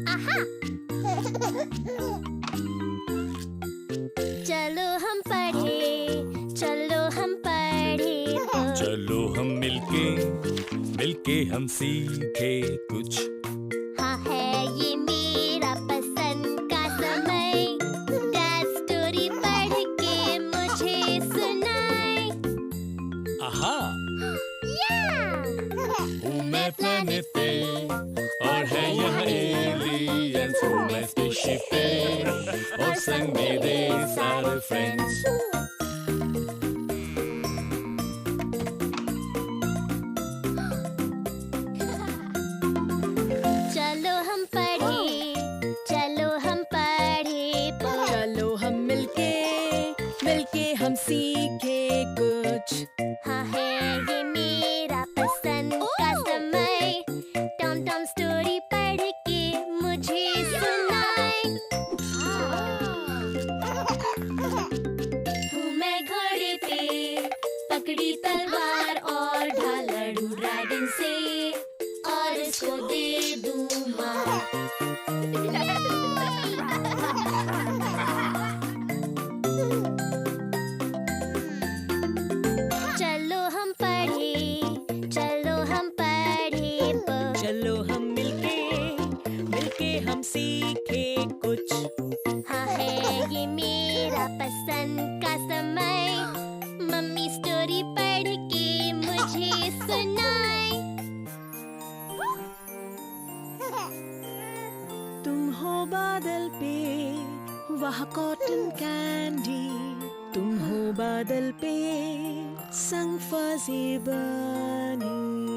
आहा! चलो हम पढ़े, चलो हम पढ़े तो। चलो हम मिलके मिलके हम सीखे कुछ। हाँ है ये मेरा पसंद का समय, डैड स्टोरी पढ़ के मुझे सुनाए। आहा! हूँ मैं प्लेनेट पे और है यहाँ एलियंस। हूँ मैं स्पेसशिप पे और संग मेरे सारे फ्रेंड्स। चलो हम पढ़े, चलो हम पढ़े तो। चलो हम मिलके मिलके हम सीखे कुछ। हाँ है ये मेरा पसंद का समय, टॉम टॉम स्टोरी पढ़ के मुझे सुनाए। हूँ मैं घोड़े पे, पकड़ी तलवार और ढालड़ू ड्रैगन से, और इसको दे दूँ मार। चलो हम पढ़े, चलो हम पढ़े तो। चलो हम मिलके हम सीखे कुछ। हाँ है ये मेरा पसंद का समय, मम्मी स्टोरी पढ़ के मुझे सुनाए। तुम हो बादल पे वह कॉटन कैंडी, तुम हो बादल पे संग फजी बनी।